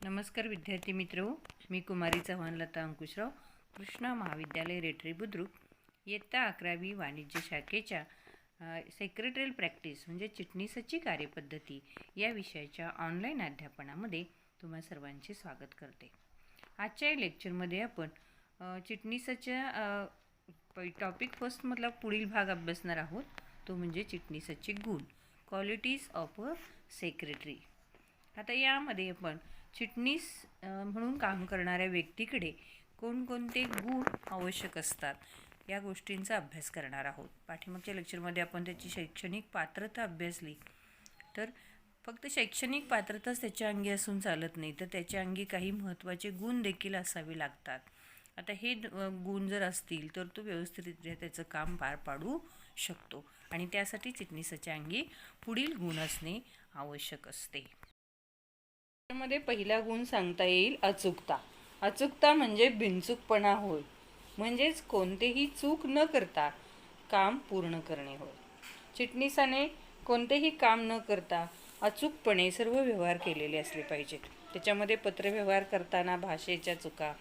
नमस्कार विद्यार्थी मित्रो, मी कुमारी चव्हाण लता अंकुशराव, कृष्णा महाविद्यालय रेठरे बुद्रुक, इयत्ता 11वी वाणिज्य शाखेच्या सेक्रेटरियल प्रॅक्टिस म्हणजे चिटणीसाची कार्यपद्धती या विषयाच्या ऑनलाईन अध्यापनामध्ये तुम्हा सर्वांचे स्वागत करते. आजच्या लेक्चरमध्ये आपण चिटणीसाच्या टॉपिक फर्स्टमधला पुढील भाग अभ्यासणार आहोत. तो म्हणजे चिटणीसाचे गुण, क्वालिटीज ऑफ अ सेक्रेटरी. आता यामध्ये आपण चिटणीस म्हणून काम करणाऱ्या व्यक्तीकडे कोणकोणते गुण आवश्यक असतात या गोष्टींचा अभ्यास करणार आहोत. पाठीमागच्या लेक्चरमध्ये आपण त्याची शैक्षणिक पात्रता अभ्यासली, तर फक्त शैक्षणिक पात्रताच त्याच्या अंगी असून चालत नाही, तर त्याच्या अंगी काही महत्त्वाचे गुण देखील असावे लागतात. आता हे गुण जर असतील तर तो व्यवस्थितरित्या त्याचं काम पार पाडू शकतो आणि त्यासाठी चिटणीसाच्या अंगी पुढील गुण असणे आवश्यक असते. त्यामध्ये पहिला गुण सांगता येईल अचूकता. अचूकता म्हणजे बिनचूकपणा होय, म्हणजेच कोणतेही चूक न करता काम पूर्ण करणे होय. चिटणीसाने कोणतेही काम न करता अचूकपणे सर्व व्यवहार केलेले असले पाहिजेत. त्याच्यामध्ये पत्रव्यवहार करताना भाषेच्या चुका,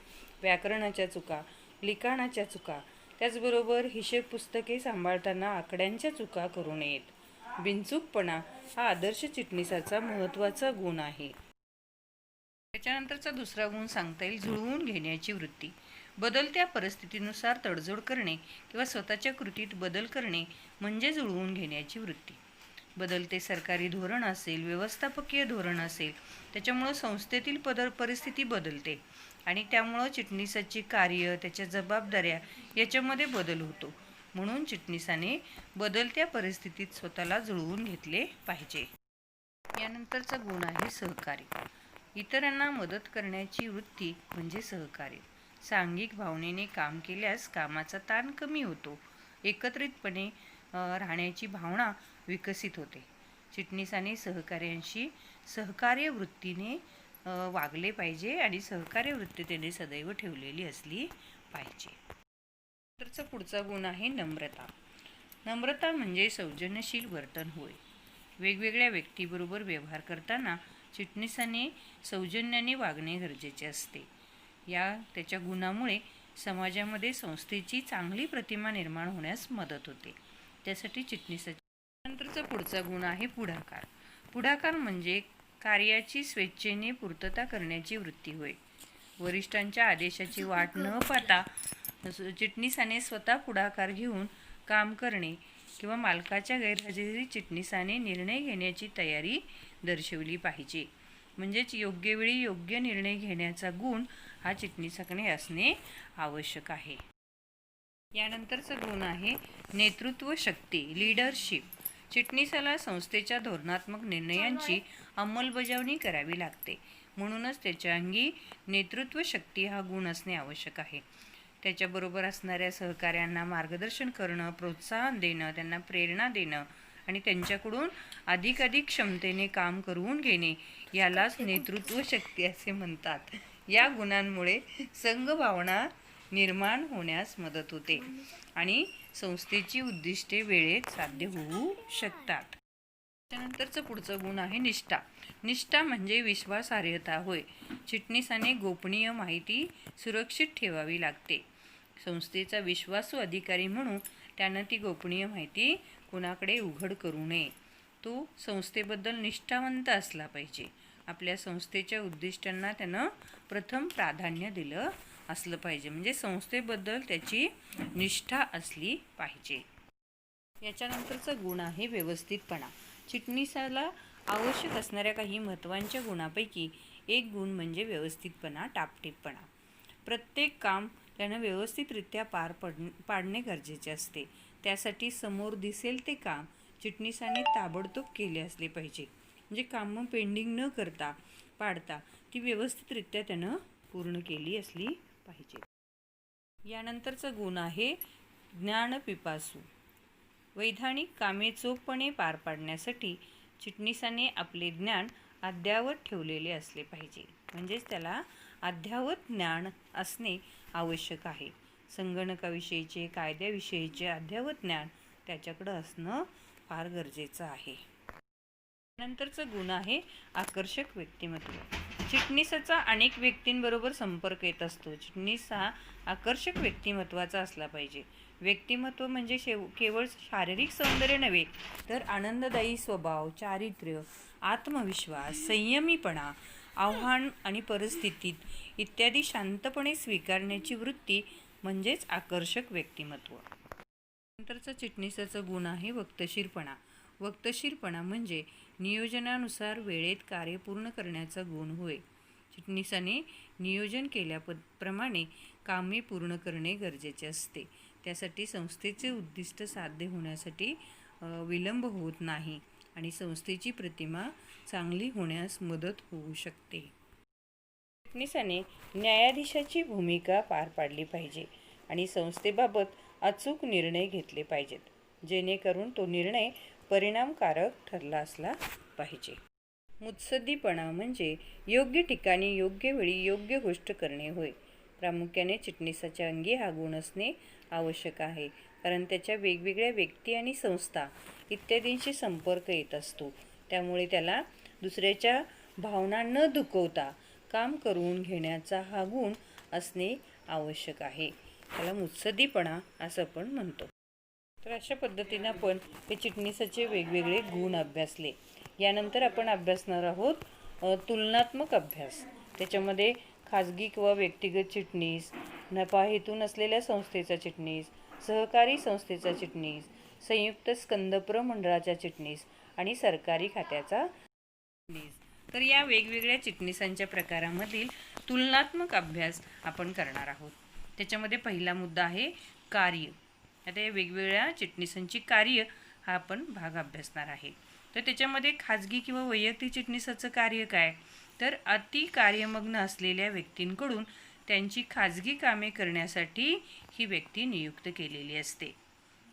व्याकरणाच्या चुका, लिखाणाच्या चुका, त्याचबरोबर हिशेब पुस्तके सांभाळताना आकड्यांच्या चुका करू नयेत. बिनचूकपणा हा आदर्श चिटणीसाचा महत्त्वाचा गुण आहे. त्याच्यानंतरचा दुसरा गुण सांगता येईल जुळवून घेण्याची वृत्ती. बदलत्या परिस्थितीनुसार तडजोड करणे किंवा स्वतःच्या कृतीत बदल करणे म्हणजे जुळवून घेण्याची वृत्ती. बदलते सरकारी धोरण असेल, व्यवस्थापकीय धोरण असेल, त्याच्यामुळं संस्थेतील परिस्थिती बदलते आणि त्यामुळं चिटणीसाची कार्य, त्याच्या जबाबदाऱ्या याच्यामध्ये बदल होतो. म्हणून चिटणीसाने बदलत्या परिस्थितीत स्वतःला जुळवून घेतले पाहिजे. यानंतरचा गुण आहे सहकार्य. इतरांना मदत करण्याची वृत्ती म्हणजे सहकार्य. सांघिक भावनेने काम केल्यास कामाचा ताण कमी होतो. एकत्रितपणे राहण्याची भावना विकसित होते. चिटणीसाने सहकार्यांशी सहकार्य वृत्तीने वागले पाहिजे आणि सहकार्य वृत्ती त्याने सदैव ठेवलेली असली पाहिजे. नंतरचा पुढचा गुण आहे नम्रता. नम्रता म्हणजे सौजन्यशील वर्तन होय. वेगवेगळ्या व्यक्तीबरोबर व्यवहार करताना चिटणीसाने सौजन्याने वागणे गरजेचे असते. त्याच्या गुणामुळे समाजामध्ये संस्थेची चांगली प्रतिमा निर्माण होण्यास मदत होते. त्यासाठी चिटणीसाच्या नंतरचा पुढचा गुण आहे पुढाकार. पुढाकार म्हणजे कार्याची स्वेच्छेने पूर्तता करण्याची वृत्ती होय. वरिष्ठांच्या आदेशाची वाट न पाहता चिटणीसाने स्वतः पुढाकार घेऊन काम करणे किंवा मालकाच्या गैरहजेरीत चिटणीसाने निर्णय घेण्याची तयारी दर्शवली पाहिजे. म्हणजेच योग्य वेळी योग्य निर्णय घेण्याचा गुण हा चिटणीसाकडे असणे आवश्यक आहे. यानंतरचा गुण आहे नेतृत्व शक्ती, लीडरशिप. चिटणीसाला संस्थेच्या धोरणात्मक निर्णयांची अंमलबजावणी करावी लागते. म्हणूनच त्याच्या अंगी नेतृत्व शक्ती हा गुण असणे आवश्यक आहे. त्याच्याबरोबर असणाऱ्या सहकाऱ्यांना मार्गदर्शन करणं, प्रोत्साहन देणं, त्यांना प्रेरणा देणं आणि त्यांच्याकडून अधिक क्षमतेने काम करून घेणे यालाच नेतृत्व शक्ती असे म्हणतात. या गुणांमुळे संघभावना निर्माण होण्यास मदत होते आणि संस्थेची उद्दिष्टे वेळेत साध्य होऊ शकतात. त्यानंतरचं पुढचं गुण आहे निष्ठा. निष्ठा म्हणजे विश्वासार्हता होय. चिटणीसाने गोपनीय माहिती सुरक्षित ठेवावी लागते. संस्थेचा विश्वासू अधिकारी म्हणून त्यानं ती गोपनीय माहिती कुणाकडे उघड करू नये. तो संस्थेबद्दल निष्ठावंत असला पाहिजे. आपल्या संस्थेच्या उद्दिष्टांना त्यानं प्रथम प्राधान्य दिलं असलं पाहिजे. म्हणजे संस्थेबद्दल त्याची निष्ठा असली पाहिजे. याच्यानंतरचा गुण आहे व्यवस्थितपणा. चिटणीसाला आवश्यक असणाऱ्या काही महत्त्वाच्या गुणांपैकी एक गुण म्हणजे व्यवस्थितपणा, टापटीपपणा. प्रत्येक काम त्यानं व्यवस्थितरित्या पार पाडणे गरजेचे असते. त्यासाठी समोर दिसेल ते काम चिटणीसाने ताबडतोब केले असले पाहिजे. म्हणजे कामं पेंडिंग न करता पाडता ती व्यवस्थितरित्या त्यानं पूर्ण केली असली पाहिजे. यानंतरचा गुण आहे ज्ञानपिपासू. वैधानिक कामे चोखपणे पार पाडण्यासाठी चिटणीसाने आपले ज्ञान अद्ययावत ठेवलेले असले पाहिजे. म्हणजेच त्याला अद्ययावत ज्ञान असणे आवश्यक आहे. संगणकाविषयीचे, कायद्याविषयीचे अद्ययावत ज्ञान त्याच्याकडं असणं फार गरजेचं आहे. नंतरचा गुण आहे आकर्षक व्यक्तिमत्व. चिटणीसाचा अनेक व्यक्तींबरोबर संपर्क येत असतो. चिटणीस हा आकर्षक व्यक्तिमत्वाचा असला पाहिजे. व्यक्तिमत्व म्हणजे केवळ शारीरिक सौंदर्य नव्हे, तर आनंददायी स्वभाव, चारित्र्य, आत्मविश्वास, संयमीपणा, आव्हान आणि परिस्थितीत इत्यादी शांतपणे स्वीकारण्याची वृत्ती म्हणजेच आकर्षक व्यक्तिमत्व. नंतरचा चिटणीसाचा गुण आहे वक्तशीरपणा. वक्तशीरपणा म्हणजे नियोजनानुसार वेळेत कार्य पूर्ण करण्याचा गुण होय. चिटणीसाने नियोजन केल्याप्रमाणे कामे पूर्ण करणे गरजेचे असते. त्यासाठी संस्थेचे उद्दिष्ट साध्य होण्यासाठी विलंब होत नाही आणि संस्थेची प्रतिमा चांगली होण्यास मदत होऊ शकते. चिटणीसाने न्यायाधीशाची भूमिका पार पाडली पाहिजे आणि संस्थेबाबत अचूक निर्णय घेतले पाहिजेत, जेणेकरून तो निर्णय परिणामकारक ठरला असला पाहिजे. मुत्सद्दीपणा म्हणजे योग्य ठिकाणी योग्य वेळी योग्य गोष्ट करणे होय. प्रामुख्याने चिटणीसाच्या अंगी हा गुण असणे आवश्यक आहे, कारण त्याच्या वेगवेगळ्या व्यक्ती आणि संस्था इत्यादींशी संपर्क येत असतो. त्यामुळे त्याला दुसऱ्याच्या भावना न दुखवता काम करून घेण्याचा हा गुण असणे आवश्यक आहे. त्याला मुत्सद्दीपणा असं आपण म्हणतो. तर अशा पद्धतीने आपण हे चिटणीसाचे वेगवेगळे गुण अभ्यासले. यानंतर आपण अभ्यासणार आहोत तुलनात्मक अभ्यास. त्याच्यामध्ये खाजगी किंवा व्यक्तिगत चिटणीस, नफा हेतू नसलेल्या संस्थेचा चिटणीस, सहकारी संस्थेचा चिटणीस, संयुक्त स्कंद प्रमंडळाचा चिटणीस आणि सरकारी खात्याचा चिटणीस. तर या वेगवेगळ्या चिटणीसांच्या प्रकारामधील तुलनात्मक अभ्यास आपण करणार आहोत. त्याच्यामध्ये पहिला मुद्दा आहे कार्य. आता या वेगवेगळ्या चिटणीसांची कार्य हा आपण भाग अभ्यासणार आहे. तर त्याच्यामध्ये खाजगी किंवा वैयक्तिक चिटणीसाचं कार्य काय, तर अति कार्यमग्न असलेल्या व्यक्तींकडून त्यांची खाजगी कामे करण्यासाठी ही व्यक्ती नियुक्त केलेली असते.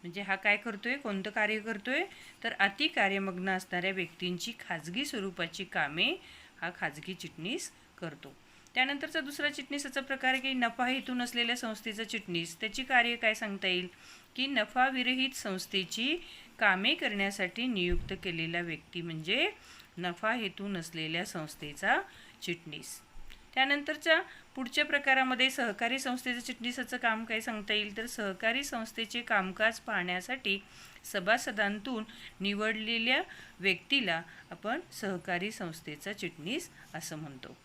म्हणजे हा काय करतोय, कोणतं कार्य करतोय, तर अति कार्यमग्न असणाऱ्या व्यक्तींची खाजगी स्वरूपाची कामे हा खाजगी चिटणीस करतो. त्यानंतरचा दुसरा चिटणीसाचा प्रकार की नफा हेतू नसलेल्या संस्थेचा चिटणीस. त्याची कार्य काय सांगता येईल की नफाविरहित संस्थेची कामे करण्यासाठी नियुक्त केलेला व्यक्ती म्हणजे नफा हेतू नसलेल्या संस्थेचा चिटणीस. त्यानंतरच्या पुढच्या प्रकारामध्ये सहकारी संस्थेच्या चिटणीसाचं काम काय सांगता येईल, तर सहकारी संस्थेचे कामकाज पाहण्यासाठी सभासदांतून निवडलेल्या व्यक्तीला आपण सहकारी संस्थेचा चिटणीस असं म्हणतो.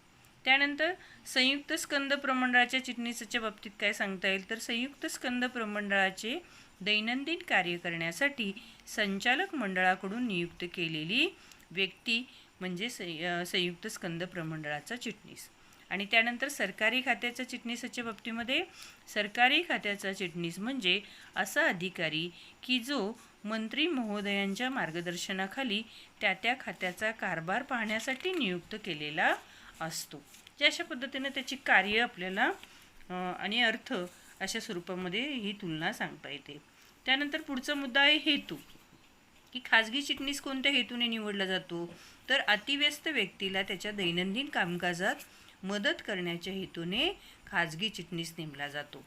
त्यानंतर संयुक्त स्कंद प्रमंडळाच्या चिटणीसाच्या बाबतीत काय सांगता येईल, तर संयुक्त स्कंद प्रमंडळाचे दैनंदिन कार्य करण्यासाठी संचालक मंडळाकडून नियुक्त केलेली व्यक्ती म्हणजे संयुक्त स्कंद प्रमंडळाचा चिटणीस. आणि त्यानंतर सरकारी खात्याच्या चिटणीसाच्या बाबतीमध्ये सरकारी खात्याचा चिटणीस म्हणजे असा अधिकारी की जो मंत्री महोदयांच्या मार्गदर्शनाखाली त्या खात्याचा कारभार पाहण्यासाठी नियुक्त केलेला असतो. जे अशा पद्धतीने त्याची कार्य आपल्याला आणि अर्थ अशा स्वरूपामध्ये ही तुलना सांगता येते. त्यानंतर पुढचा मुद्दा आहे हेतू, की खाजगी चिटणीस कोणत्या हेतूने निवडला जातो, तर अतिव्यस्त व्यक्तीला त्याच्या दैनंदिन कामकाजात मदत करण्याच्या हेतूने खाजगी चिटणीस नेमला जातो.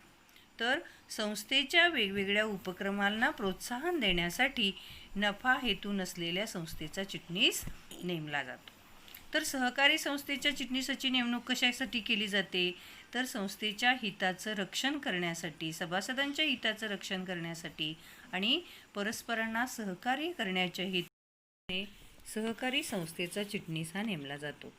तर संस्थेच्या वेगवेगळ्या उपक्रमांना प्रोत्साहन देण्यासाठी नफा हेतू नसलेल्या संस्थेचा चिटणीस नेमला जातो. तर सहकारी संस्थेच्या चिटणीसाची नेमणूक कशासाठी केली जाते, तर संस्थेच्या हिताचं रक्षण करण्यासाठी, सभासदांच्या हिताचं रक्षण करण्यासाठी आणि परस्परांना सहकार्य करण्याच्या हेतूने सहकारी संस्थेचा चिटणीस हा नेमला जातो.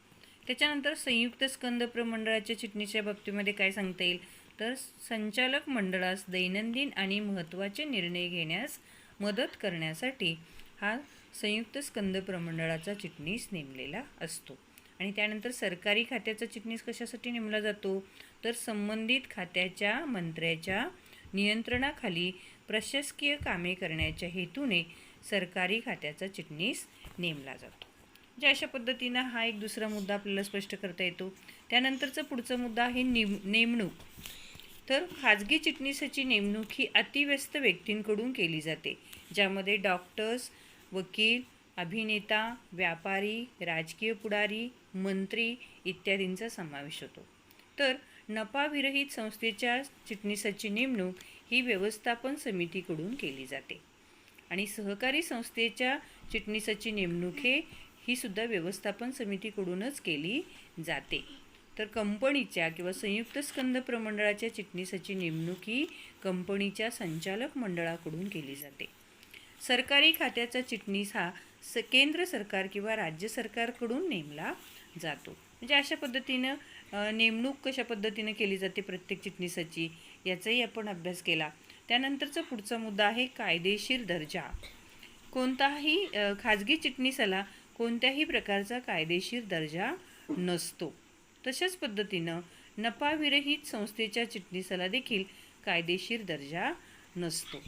त्याच्यानंतर संयुक्त स्कंद प्रमंडळाच्या चिटणीच्या बाबतीमध्ये काय सांगता येईल, तर संचालक मंडळास दैनंदिन आणि महत्त्वाचे निर्णय घेण्यास मदत करण्यासाठी हा संयुक्त स्कंद प्रमंडळाचा चिटणीस नेमलेला असतो. आणि त्यानंतर सरकारी खात्याचा चिटणीस कशासाठी नेमला जातो, तर संबंधित खात्याच्या मंत्र्याच्या नियंत्रणाखाली प्रशासकीय कामे करण्याच्या हेतूने सरकारी खात्याचा चिटणीस नेमला जातो. जे अशा पद्धतीनं हा एक दुसरा मुद्दा आपल्याला स्पष्ट करता येतो. त्यानंतरचा पुढचा मुद्दा आहे नेमणूक. तर खाजगी चिटणीसाची नेमणूक ही अतिव्यस्त व्यक्तींकडून केली जाते, ज्यामध्ये डॉक्टर्स, वकील, अभिनेता, व्यापारी, राजकीय पुढारी, मंत्री इत्यादींचा समावेश होतो. तर नफाविरहित संस्थेच्या चिटणीसाची नेमणूक ही व्यवस्थापन समितीकडून केली जाते आणि सहकारी संस्थेच्या चिटणीसाची नेमणूक हे ही सुद्धा व्यवस्थापन समितीकडूनच केली जाते. तर कंपनीच्या किंवा संयुक्त स्कंद प्रमंडळाच्या चिटणीसाची नेमणूक ही कंपनीच्या संचालक मंडळाकडून केली जाते. सरकारी खात्याचा चिटणीस हा केंद्र सरकार किंवा राज्य सरकारकडून नेमला जातो. म्हणजे अशा पद्धतीनं नेमणूक कशा पद्धतीनं केली जाते प्रत्येक चिटणीसाची याचाही आपण अभ्यास केला. त्यानंतरचा पुढचा मुद्दा आहे कायदेशीर दर्जा. कोणताही खाजगी चिटणीसाला कोणत्याही प्रकारचा कायदेशीर दर्जा नसतो. तशाच पद्धतीनं नफाविरहित संस्थेच्या चिटणीसाला देखील कायदेशीर दर्जा नसतो.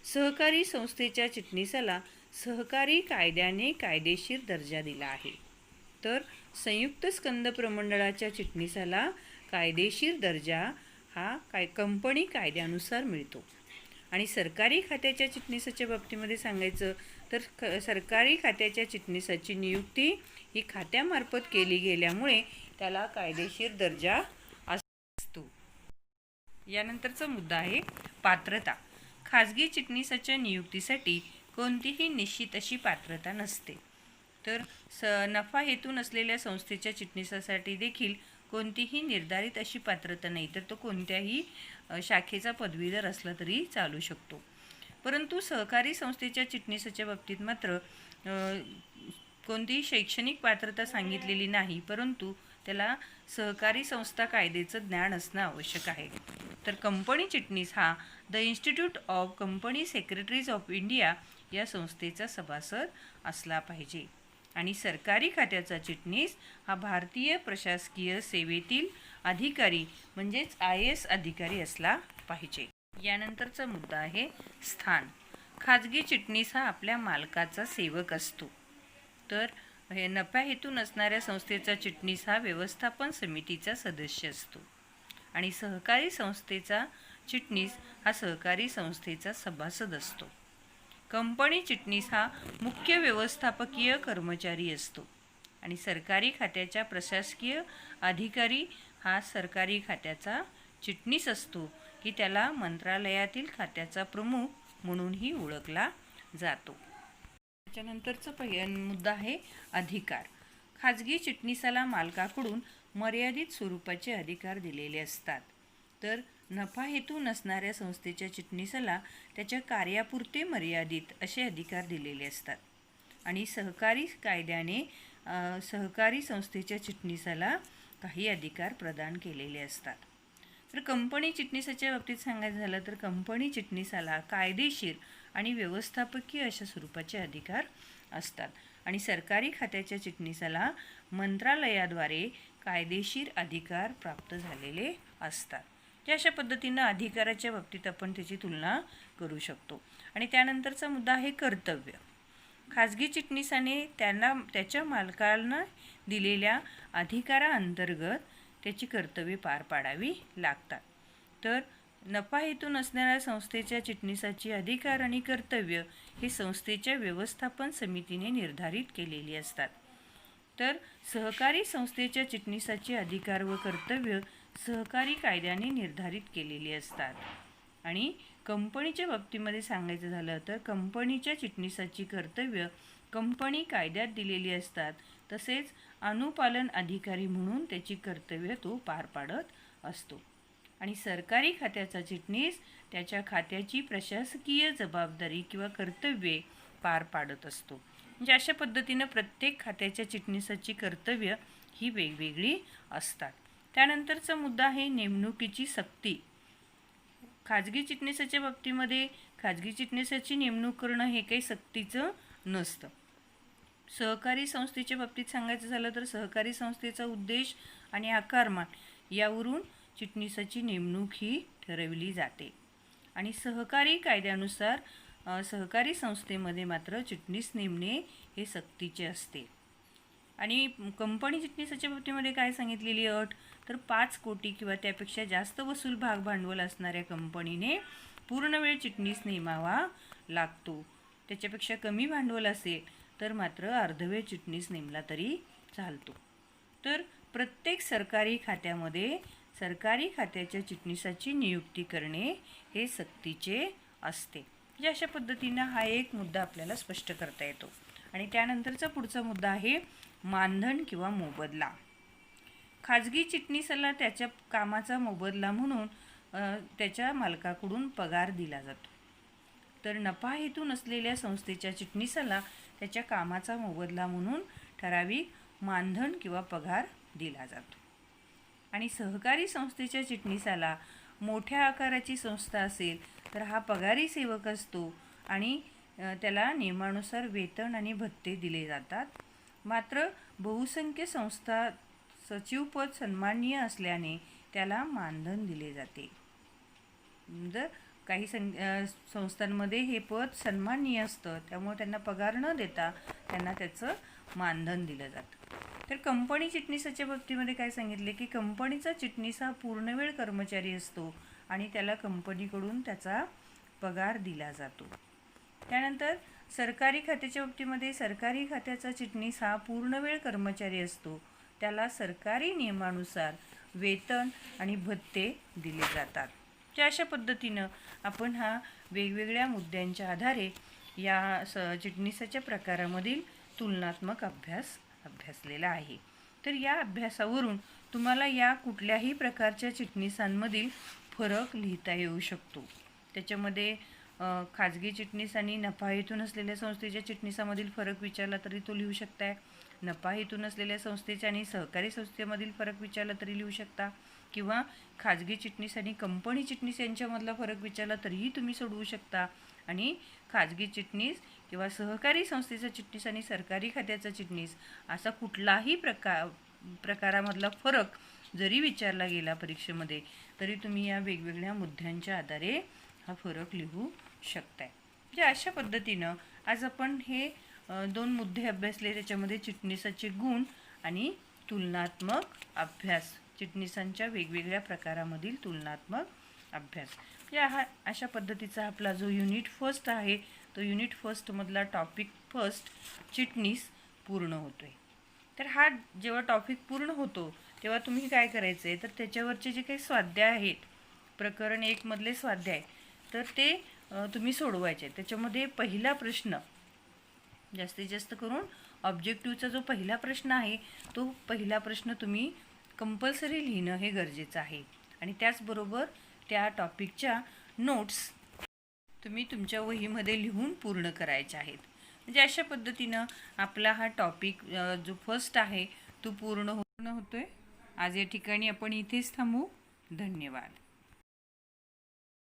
सहकारी संस्थेच्या चिटणीसाला सहकारी कायद्याने कायदेशीर दर्जा दिला आहे. तर संयुक्त स्कंद प्रमंडळाच्या चिटणीसाला कायदेशीर दर्जा हा कंपनी कायद्यानुसार मिळतो. आणि सरकारी खात्याच्या चिटणीसाच्या बाबतीमध्ये सांगायचं तर सरकारी खात्याच्या चिटणीसाची नियुक्ती ही खात्यामार्फत केली गेल्यामुळे त्याला कायदेशीर दर्जा असतो. यानंतरचा मुद्दा आहे पात्रता. खाजगी चिटणीसाच्या नियुक्तीसाठी कोणतीही निश्चित अशी पात्रता नसते. तर नफा हेतू नसलेल्या संस्थेच्या चिटणीसासाठी देखील कोणतीही निर्धारित अशी पात्रता नाही. तर तो कोणत्याही शाखेचा पदवीधर असला तरी चालू शकतो. परंतु सहकारी संस्थेच्या चिटणीसाच्या बाबतीत मात्र कोणतीही शैक्षणिक पात्रता सांगितलेली नाही, परंतु त्याला सहकारी संस्था कायद्याचं ज्ञान असणं आवश्यक आहे. तर कंपनी चिटणीस हा the institute of company secretaries of India या संस्थेचा सभासद असला पाहिजे. आणि सरकारी खात्याचा चिटणीस हा भारतीय प्रशासकीय सेवेतील अधिकारी म्हणजेच IAS अधिकारी असला पाहिजे. यानंतरचा मुद्दा आहे स्थान. खाजगी चिटणीस हा आपल्या मालकाचा सेवक असतो. तर हे नफा हेतू नसणाऱ्या संस्थेचा चिटणीस हा व्यवस्थापन समितीचा सदस्य असतो. आणि सहकारी संस्थेचा चिटणीस हा सहकारी संस्थेचा सभासद असतो. कंपनी चिटणीस हा मुख्य व्यवस्थापकीय कर्मचारी असतो. आणि सरकारी खात्याच्या प्रशासकीय अधिकारी हा सरकारी खात्याचा चिटणीस असतो की त्याला मंत्रालयातील खात्याचा प्रमुख म्हणूनही ओळखला जातो. त्याच्यानंतरचा मुद्दा आहे अधिकार. खाजगी चिटणीसाला मालकाकडून मर्यादित स्वरूपाचे अधिकार दिलेले असतात. तर नफा हेतू नसणाऱ्या संस्थेच्या चिटणीसाला त्याच्या कार्यापुरते मर्यादित असे अधिकार दिलेले असतात. आणि सहकारी कायद्याने सहकारी संस्थेच्या चिटणीसाला काही अधिकार प्रदान केलेले असतात. तर कंपनी चिटणीसाच्या बाबतीत सांगायचं झालं तर कंपनी चिटणीसाला कायदेशीर आणि व्यवस्थापकीय अशा स्वरूपाचे अधिकार असतात. आणि सरकारी खात्याच्या चिटणीसाला मंत्रालयाद्वारे कायदेशीर अधिकार प्राप्त झालेले असतात. या अशा पद्धतीनं अधिकाराच्या बाबतीत आपण त्याची तुलना करू शकतो. आणि त्यानंतरचा मुद्दा आहे कर्तव्य. खाजगी चिटणीसाने त्याच्या मालकांना दिलेल्या अधिकाराअंतर्गत त्याची कर्तव्ये पार पाडावी लागतात. तर नफा हेतू नसणाऱ्या संस्थेच्या चिटणीसाची अधिकार आणि कर्तव्य हे संस्थेच्या व्यवस्थापन समितीने निर्धारित केलेली असतात. तर सहकारी संस्थेच्या चिटणीसाची अधिकार व कर्तव्य सहकारी कायद्याने निर्धारित केलेली असतात. आणि कंपनीच्या बाबतीमध्ये सांगायचं झालं तर कंपनीच्या चिटणीसाची कर्तव्य कंपनी कायद्यात दिलेली असतात. तसेच अनुपालन अधिकारी म्हणून त्याची कर्तव्य तो पार पाडत असतो. आणि सरकारी खात्याचा चिटणीस त्याच्या खात्याची प्रशासकीय जबाबदारी किंवा कर्तव्ये पार पाडत असतो. म्हणजे अशा पद्धतीनं प्रत्येक खात्याच्या चिटणीसाची कर्तव्य ही वेगवेगळी असतात. त्यानंतरचा मुद्दा आहे नेमणुकीची सक्ती. खाजगी चिटणीसाच्या बाबतीमध्ये खाजगी चिटणीसाची नेमणूक करणं हे काही सक्तीचं नसतं. सहकारी संस्थेच्या बाबतीत सांगायचं झालं तर सहकारी संस्थेचा उद्देश आणि आकारमान यावरून चिटणीसाची नेमणूक ही ठरवली जाते. आणि सहकारी कायद्यानुसार सहकारी संस्थेमध्ये मात्र चिटणीस नेमणे हे सक्तीचे असते. आणि कंपनी चिटणीसाच्या बाबतीमध्ये काय सांगितलेली अट तर 5 कोटी किंवा त्यापेक्षा जास्त वसूल भाग भांडवल असणाऱ्या कंपनीने पूर्णवेळ चिटणीस नेमावा लागतो. त्याच्यापेक्षा कमी भांडवल असेल तर मात्र अर्धवेळ चिटणीस नेमला तरी चालतो. तर प्रत्येक सरकारी खात्यामध्ये सरकारी खात्याच्या चिटणीसाची नियुक्ती करणे हे सक्तीचे असते. म्हणजे अशा पद्धतीनं हा एक मुद्दा आपल्याला स्पष्ट करता येतो. आणि त्यानंतरचा पुढचा मुद्दा आहे मानधन किंवा मोबदला. खाजगी चिटणीसाला त्याच्या कामाचा मोबदला म्हणून त्याच्या मालकाकडून पगार दिला जातो. तर नफा हेतू नसलेल्या संस्थेच्या चिटणीसाला त्याच्या कामाचा मोबदला म्हणून ठराविक मानधन किंवा पगार दिला जातो. आणि सहकारी संस्थेच्या चिटणीसाला मोठ्या आकाराची संस्था असेल तर हा पगारी सेवक असतो आणि त्याला नियमानुसार वेतन आणि भत्ते दिले जातात. मात्र बहुसंख्य संस्था सचिवपद सन्माननीय असल्याने त्याला मानधन दिले जाते. जर काही संस्थांमध्ये हे पद सन्माननीय असतं, त्यामुळे त्यांना पगार न देता त्यांना त्याचं मानधन दिलं जातं. तर कंपनी चिटणीसाच्या बाबतीमध्ये काय सांगितले की कंपनीचा चिटणीस हा पूर्णवेळ कर्मचारी असतो आणि त्याला कंपनीकडून त्याचा पगार दिला जातो. त्यानंतर सरकारी खात्याच्या बाबतीमध्ये सरकारी खात्याचा चिटणीस हा पूर्णवेळ कर्मचारी असतो, त्याला सरकारी नियमानुसार वेतन आणि भत्ते दिले जातात. तर अशा पद्धतीनं आपण हा वेगवेगळ्या मुद्द्यांच्या आधारे या चिटणीसाच्या प्रकारामधील तुलनात्मक अभ्यासलेला आहे. तर या अभ्यासावरून तुम्हाला या कुठल्याही प्रकारच्या चिटणीसांमधील फरक लिहिता येऊ शकतो. त्याच्यामध्ये खाजगी चिटणीस आणि नफा हेतू नसलेल्या संस्थेच्या चिटणीसामधील फरक विचारला तरी तो लिहू शकताय. नफा हेतू नसलेल्या संस्थेच्या आणि सहकारी संस्थेमधील फरक विचारला तरी लिहू शकता, किंवा खाजगी चिटणीस आणि कंपनी चिटणीस यांच्यामधला फरक विचारला तरीही तुम्ही सोडवू शकता. आणि खाजगी चिटणीस किंवा सहकारी संस्थेचा चिटणीस आणि सरकारी खात्याचा चिटणीस असा कुठलाही प्रकारामधला फरक जरी विचारला गेला परीक्षेमध्ये तरी तुम्ही या वेगवेगळ्या मुद्द्यांच्या आधारे हा फरक लिहू शकताय. म्हणजे अशा पद्धतीनं आज आपण हे 2 मुद्दे अभ्यासले. त्याच्यामध्ये चिटणीसाचे गुण आणि तुलनात्मक अभ्यास, चिटणीसांच्या वेगवेगळ्या प्रकारामधील तुलनात्मक अभ्यास. या अशा पद्धतीचा आपला जो युनिट फर्स्ट आहे तो युनिट फर्स्टमधला टॉपिक फर्स्ट चिटणीस पूर्ण होतोय. तर हा जेव्हा टॉपिक पूर्ण होतो तेव्हा तुम्ही काय करायचं आहे, तर त्याच्यावरचे जे काही स्वाध्याय आहेत, प्रकरण 1 मधले स्वाध्याय, तर ते तुम्ही सोडवायचे. त्याच्यामध्ये पहिला प्रश्न, जास्तीत जास्त करून ऑब्जेक्टिव्हचा जो पहिला प्रश्न आहे तो पहिला प्रश्न तुम्ही कंपल्सरी लिहिणं हे गरजेचं आहे. आणि त्याचबरोबर त्या टॉपिकच्या नोट्स तुम्ही तुमच्या वहीमध्ये लिहून पूर्ण करायच्या आहेत. म्हणजे अशा पद्धतीनं आपला हा टॉपिक जो फर्स्ट आहे तो पूर्ण होतोय. आज या ठिकाणी आपण इथेच थांबू. धन्यवाद.